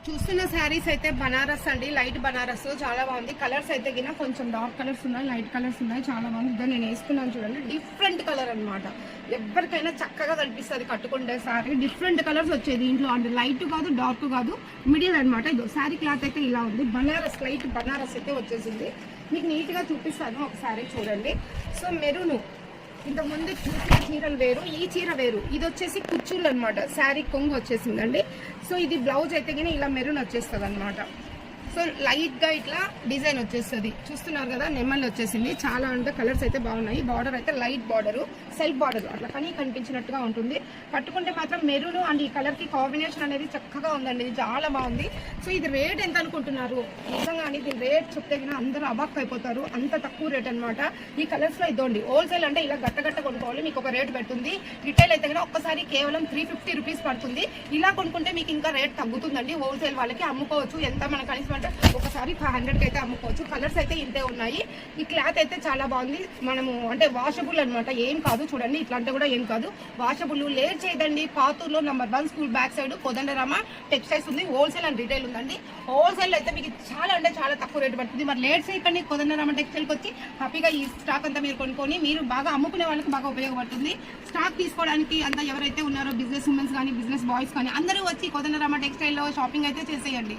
చూస్తున్న శారీస్ అయితే బనారస్ అండి, లైట్ బనారస్ చాలా బాగుంది. కలర్స్ అయితే గిన కొంచెం డార్క్ కలర్స్ ఉన్నాయి, లైట్ కలర్స్ ఉన్నాయి, చాలా బాగుంది. ఇద్దరు నేను వేసుకున్నాను చూడండి, డిఫరెంట్ కలర్ అనమాట. ఎవరికైనా చక్కగా కనిపిస్తుంది కట్టుకుంటే శారీ. డిఫరెంట్ కలర్స్ వచ్చేది దీంట్లో, అంటే లైట్ కాదు డార్క్ కాదు, మిడిల్ అనమాట. ఇదో శారీ క్లాత్ అయితే ఇలా ఉంది, బనారస్ లైట్ బనారస్ అయితే వచ్చేసింది. మీకు నీట్గా చూపిస్తాను ఒకసారి చూడండి. సో మెరూను ఇంతకుముందు చూసిన చీరలు వేరు, ఈ చీర వేరు. ఇది వచ్చేసి కుచ్చుళ్ళు అనమాట, శారీ కొంగు వచ్చేసిందండి. సో ఇది బ్లౌజ్ అయితే కానీ ఇలా మెరూన్ వచ్చేస్తుంది అనమాట. సో లైట్గా ఇట్లా డిజైన్ వచ్చేస్తుంది, చూస్తున్నారు కదా, నెమ్మలు వచ్చేసింది. చాలా అంటే కలర్స్ అయితే బాగున్నాయి. బార్డర్ అయితే లైట్ బార్డరు, సెల్ఫ్ బార్డర్ అట్లా కానీ కనిపించినట్టుగా ఉంటుంది. కట్టుకుంటే మాత్రం మెరూన్ అండ్ ఈ కలర్కి కాంబినేషన్ అనేది చక్కగా ఉందండి, ఇది చాలా బాగుంది. సో ఇది రేట్ ఎంత అనుకుంటున్నారు? నిజంగా దీని రేట్ చెప్తే కానీ అందరూ అబాక్ అయిపోతారు, అంత తక్కువ రేట్ అనమాట. ఈ కలర్స్లో ఇదోండి. హోల్సేల్ అంటే ఇలా గట్ట కొనుక్కోవాలి, మీకు ఒక రేట్ పెడుతుంది. రిటైల్ అయితే కానీ ఒక్కసారి కేవలం 350 రూపీస్ పడుతుంది. ఇలా కొనుక్కుంటే మీకు ఇంకా రేట్ తగ్గుతుందండి. హోల్సేల్ వాళ్ళకి అమ్ముకోవచ్చు, ఎంత మనకు కలిసి ఒకసారి 500కి అయితే అమ్ముకోవచ్చు. కలర్స్ అయితే ఇంతే ఉన్నాయి. ఈ క్లాత్ అయితే చాలా బాగుంది. మనము అంటే వాషబుల్ అనమాట, ఏం కాదు. చూడండి ఇట్లా అంటే కూడా ఏం కాదు, వాషబుల్. లేట్ చేయదండి. పాతూరులో number 1 school back side Kodandarama textiles ఉంది. హోల్సేల్ అండ్ రిటైల్ ఉందండి. హోల్సేల్ అయితే మీకు చాలా అంటే చాలా తక్కువ రేటు పడుతుంది. మరి లేట్ చేయకండి, కోదండరామ టెక్స్టైల్కి వచ్చి హ్యాపీగా ఈ స్టాక్ అంతా మీరు కొనుక్కొని మీరు బాగా అమ్ముకునే వాళ్ళకి బాగా ఉపయోగపడుతుంది. స్టాక్ తీసుకోవడానికి అంతా ఎవరైతే ఉన్నారో బిజినెస్ ఉమెన్స్ కానీ బిజినెస్ బాయ్స్ కానీ అందరూ వచ్చి కోదండరామ టెక్స్టైల్లో షాపింగ్ అయితే చేసేయండి.